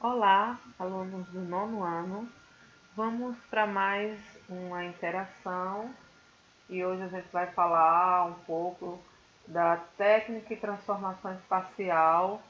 Olá, alunos do nono ano. Vamos para mais uma interação e hoje a gente vai falar um pouco da técnica e transformação espacial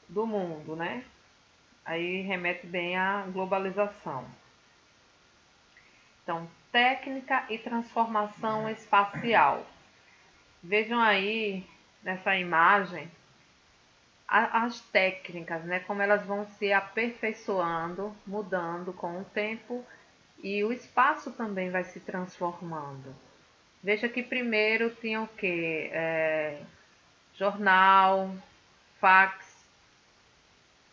do mundo, né? Aí remete bem à globalização. Então, técnica e transformação espacial. Vejam aí nessa imagem as técnicas, né? Como elas vão se aperfeiçoando, mudando com o tempo e o espaço também vai se transformando. Veja que primeiro tinha o que? Jornal, fax,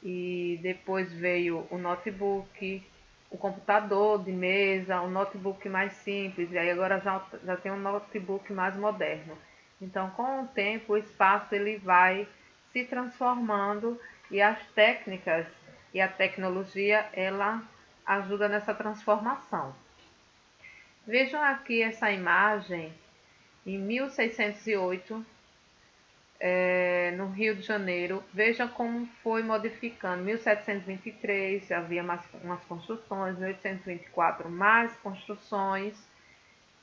e depois veio o notebook, o computador de mesa, o notebook mais simples, e aí agora já tem um notebook mais moderno. Então, com o tempo, o espaço ele vai se transformando e as técnicas e a tecnologia ela ajuda nessa transformação. Vejam aqui essa imagem em 1608, no Rio de Janeiro. Veja como foi modificando. 1723 havia mais umas construções, 1824 mais construções,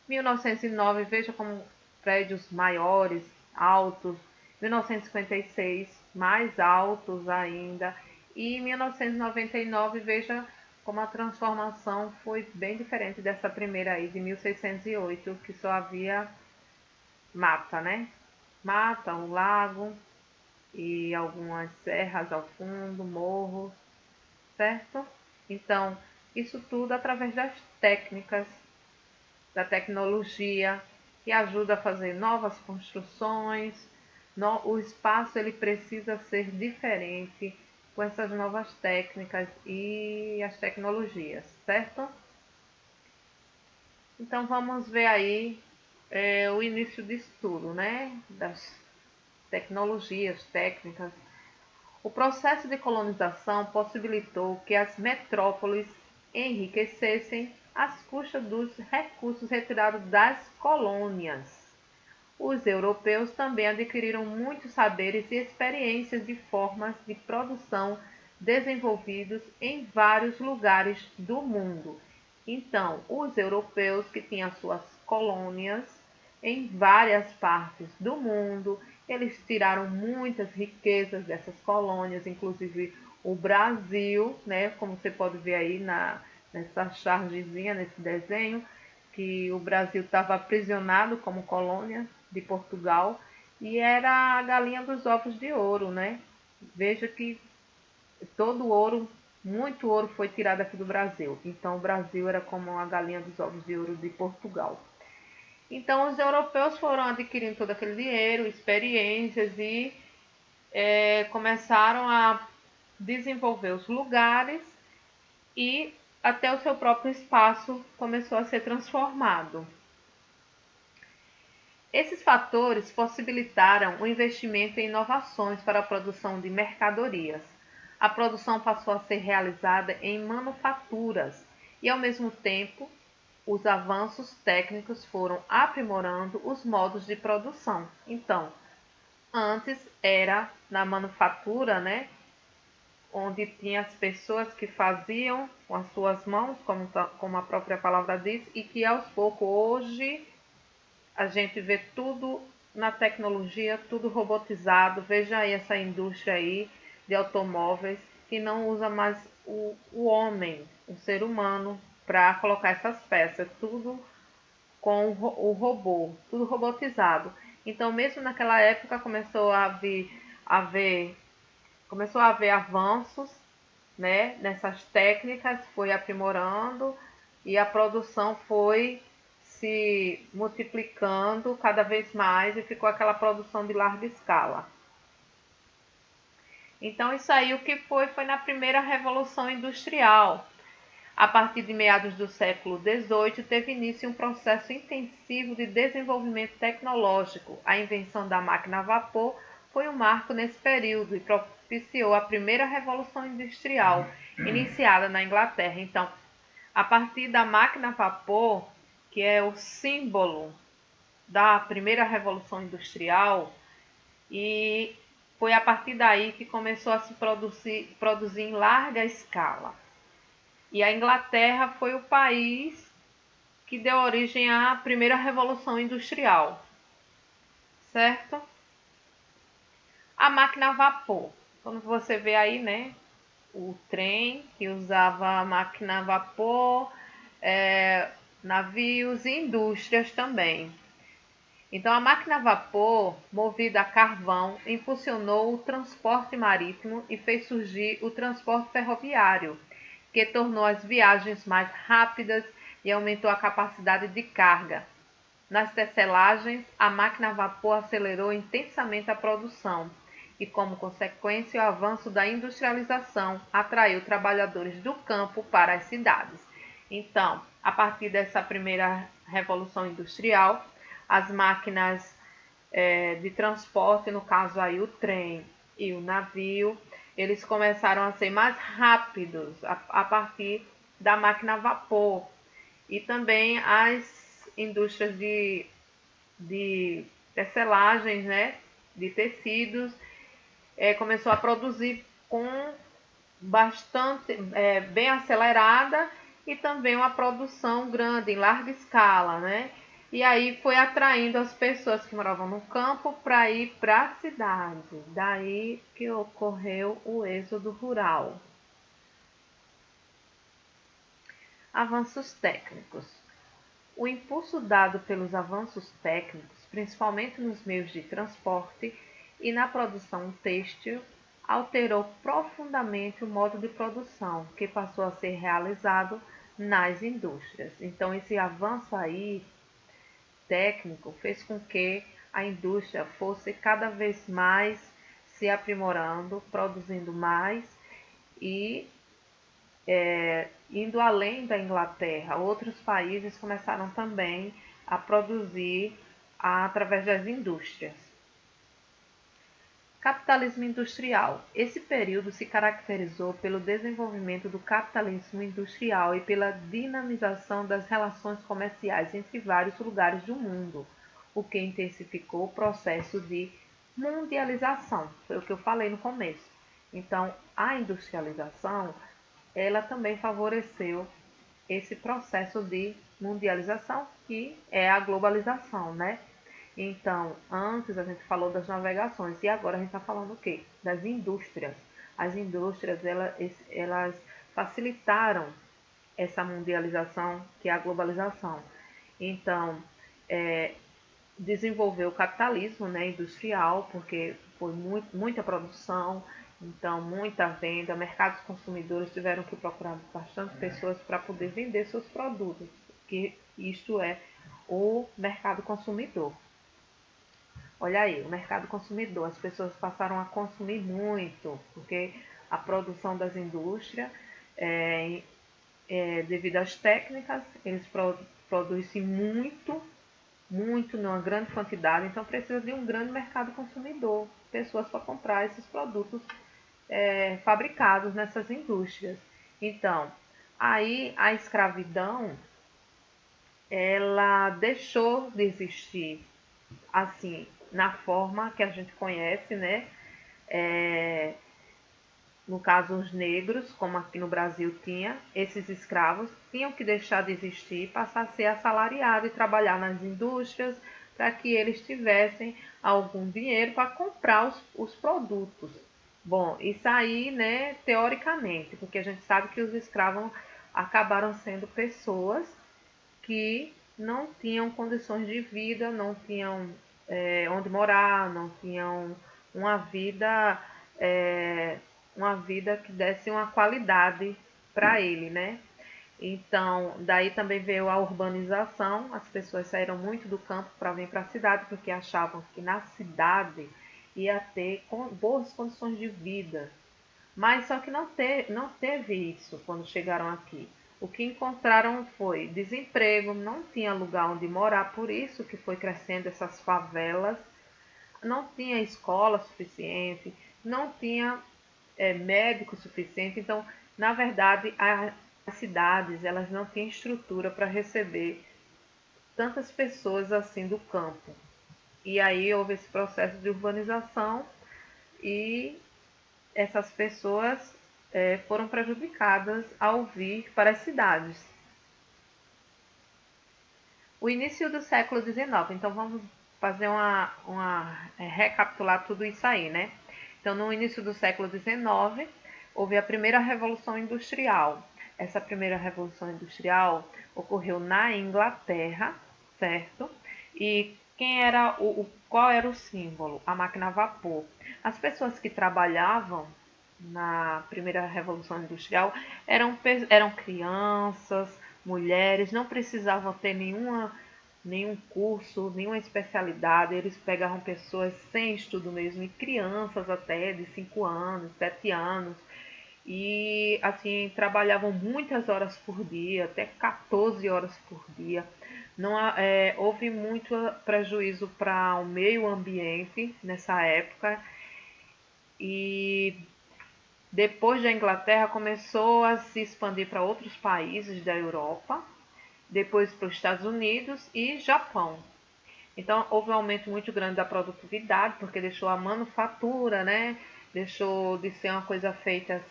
1909 veja como prédios maiores, altos, 1956 mais altos ainda, e 1999 veja como a transformação foi bem diferente dessa primeira aí de 1608, que só havia mata, né? Mata, um lago e algumas serras ao fundo, morros, certo? Então, isso tudo através das técnicas, da tecnologia, que ajuda a fazer novas construções. O espaço ele precisa ser diferente com essas novas técnicas e as tecnologias, certo? Então vamos ver aí o início disso tudo, né? Das tecnologias, técnicas. O processo de colonização possibilitou que as metrópoles enriquecessem às custas dos recursos retirados das colônias. Os europeus também adquiriram muitos saberes e experiências de formas de produção desenvolvidos em vários lugares do mundo. Então, os europeus que tinham suas colônias em várias partes do mundo, eles tiraram muitas riquezas dessas colônias, inclusive o Brasil, né, como você pode ver aí nessa chargezinha, nesse desenho, que o Brasil estava aprisionado como colônia de Portugal e era a galinha dos ovos de ouro, né? Veja que todo o ouro, muito ouro foi tirado aqui do Brasil. Então o Brasil era como a galinha dos ovos de ouro de Portugal. Então os europeus foram adquirindo todo aquele dinheiro, experiências e começaram a desenvolver os lugares e até o seu próprio espaço começou a ser transformado. Esses fatores possibilitaram o investimento em inovações para a produção de mercadorias. A produção passou a ser realizada em manufaturas e, ao mesmo tempo, os avanços técnicos foram aprimorando os modos de produção. Então, antes era na manufatura, né, onde tinha as pessoas que faziam com as suas mãos, como a própria palavra diz, e que aos poucos hoje a gente vê tudo na tecnologia, tudo robotizado. Veja aí essa indústria aí de automóveis que não usa mais o homem, o ser humano, para colocar essas peças. Tudo com o robô, tudo robotizado. Então, mesmo naquela época, começou a haver avanços, né, nessas técnicas, foi aprimorando e a produção foi se multiplicando cada vez mais e ficou aquela produção de larga escala. Então isso aí o que foi na primeira revolução industrial. A partir de meados do século XVIII, teve início um processo intensivo de desenvolvimento tecnológico. A invenção da máquina a vapor foi um marco nesse período e propiciou a primeira revolução industrial, iniciada na Inglaterra. Então, a partir da máquina a vapor, que é o símbolo da primeira revolução industrial, e foi a partir daí que começou a se produzir em larga escala. E a Inglaterra foi o país que deu origem à primeira revolução industrial, certo? A máquina a vapor. Quando você vê aí, né, o trem que usava a máquina a vapor, navios e indústrias também. Então, a máquina a vapor, movida a carvão, impulsionou o transporte marítimo e fez surgir o transporte ferroviário, que tornou as viagens mais rápidas e aumentou a capacidade de carga. Nas tecelagens, a máquina a vapor acelerou intensamente a produção e, como consequência, o avanço da industrialização atraiu trabalhadores do campo para as cidades. Então, a partir dessa primeira revolução industrial, as máquinas de transporte, no caso aí o trem e o navio, eles começaram a ser mais rápidos a partir da máquina a vapor. E também as indústrias de tecelagens, né, de tecidos, começou a produzir com bastante, bem acelerada, e também uma produção grande, em larga escala, né? E aí foi atraindo as pessoas que moravam no campo para ir para a cidade. Daí que ocorreu o êxodo rural. Avanços técnicos. O impulso dado pelos avanços técnicos, principalmente nos meios de transporte e na produção têxtil, alterou profundamente o modo de produção que passou a ser realizado nas indústrias. Então, esse avanço aí técnico fez com que a indústria fosse cada vez mais se aprimorando, produzindo mais e indo além da Inglaterra. Outros países começaram também a produzir através das indústrias. Capitalismo industrial. Esse período se caracterizou pelo desenvolvimento do capitalismo industrial e pela dinamização das relações comerciais entre vários lugares do mundo, o que intensificou o processo de mundialização. Foi o que eu falei no começo. Então, a industrialização, ela também favoreceu esse processo de mundialização, que é a globalização, né? Então, antes a gente falou das navegações e agora a gente está falando o quê? Das indústrias. As indústrias, elas facilitaram essa mundialização, que é a globalização. Então, desenvolveu o capitalismo, né, industrial, porque foi muita produção, então muita venda, mercados consumidores tiveram que procurar bastante pessoas para poder vender seus produtos, que isto é o mercado consumidor. Olha aí, o mercado consumidor, as pessoas passaram a consumir muito, porque a produção das indústrias, devido às técnicas, eles produzem muito, numa grande quantidade, então precisa de um grande mercado consumidor, pessoas para comprar esses produtos fabricados nessas indústrias. Então, aí a escravidão, ela deixou de existir, assim, na forma que a gente conhece, né? No caso, os negros, como aqui no Brasil tinha, esses escravos tinham que deixar de existir, passar a ser assalariados e trabalhar nas indústrias para que eles tivessem algum dinheiro para comprar os produtos. Bom, isso aí, né, teoricamente, porque a gente sabe que os escravos acabaram sendo pessoas que não tinham condições de vida, não tinham onde morar, não tinham uma vida, que desse uma qualidade para ele, né? Então, daí também veio a urbanização, as pessoas saíram muito do campo para vir para a cidade, porque achavam que na cidade ia ter boas condições de vida. Mas só que não teve isso quando chegaram aqui. O que encontraram foi desemprego, não tinha lugar onde morar, por isso que foi crescendo essas favelas, não tinha escola suficiente, não tinha médico suficiente. Então, na verdade, as cidades, elas não tinham estrutura para receber tantas pessoas assim do campo. E aí houve esse processo de urbanização e essas pessoas foram prejudicadas ao vir para as cidades. O início do século XIX, então vamos fazer recapitular tudo isso aí, né? Então, no início do século XIX, houve a primeira Revolução Industrial. Essa primeira Revolução Industrial ocorreu na Inglaterra, certo? E qual era o símbolo? A máquina a vapor. As pessoas que trabalhavam na primeira Revolução Industrial eram crianças, mulheres, não precisavam ter nenhum curso, nenhuma especialidade. Eles pegavam pessoas sem estudo mesmo, e crianças até de 5 anos, 7 anos, e assim trabalhavam muitas horas por dia, até 14 horas por dia. Não houve muito prejuízo para o meio ambiente nessa época, e depois da Inglaterra começou a se expandir para outros países da Europa, depois para os Estados Unidos e Japão. Então houve um aumento muito grande da produtividade, porque deixou a manufatura, né? Deixou de ser uma coisa feita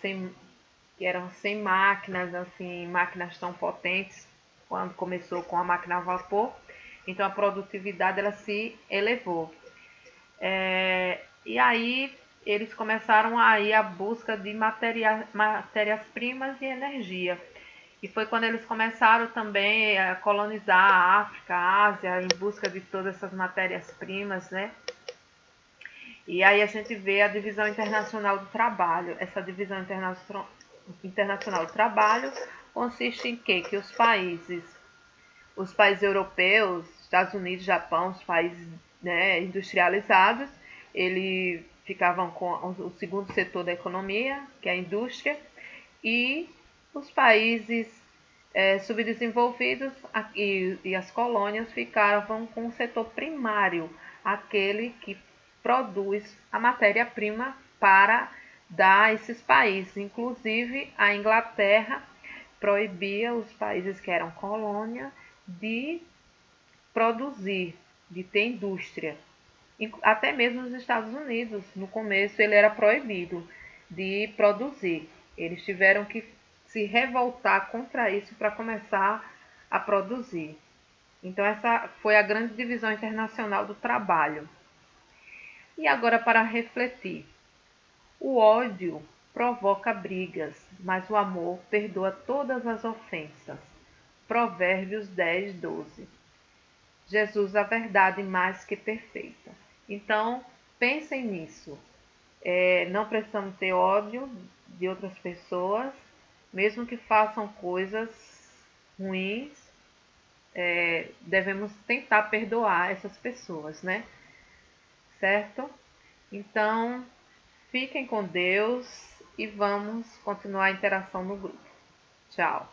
que eram sem máquinas, assim, máquinas tão potentes, quando começou com a máquina a vapor. Então a produtividade ela se elevou. E aí eles começaram aí a busca de matérias-primas e energia. E foi quando eles começaram também a colonizar a África, a Ásia, em busca de todas essas matérias-primas, né? E aí a gente vê a divisão internacional do trabalho. Essa divisão internacional do trabalho consiste em quê? Que os países europeus, Estados Unidos, Japão, os países, né, industrializados, eles ficavam com o segundo setor da economia, que é a indústria, e os países subdesenvolvidos e as colônias ficavam com o setor primário, aquele que produz a matéria-prima para dar a esses países. Inclusive, a Inglaterra proibia os países que eram colônia de produzir, de ter indústria. Até mesmo nos Estados Unidos, no começo, ele era proibido de produzir. Eles tiveram que se revoltar contra isso para começar a produzir. Então, essa foi a grande divisão internacional do trabalho. E agora, para refletir: o ódio provoca brigas, mas o amor perdoa todas as ofensas. Provérbios 10, 12. Jesus, a verdade mais que perfeita. Então, pensem nisso. Não precisamos ter ódio de outras pessoas, mesmo que façam coisas ruins, devemos tentar perdoar essas pessoas, né? Certo? Então, fiquem com Deus e vamos continuar a interação no grupo. Tchau.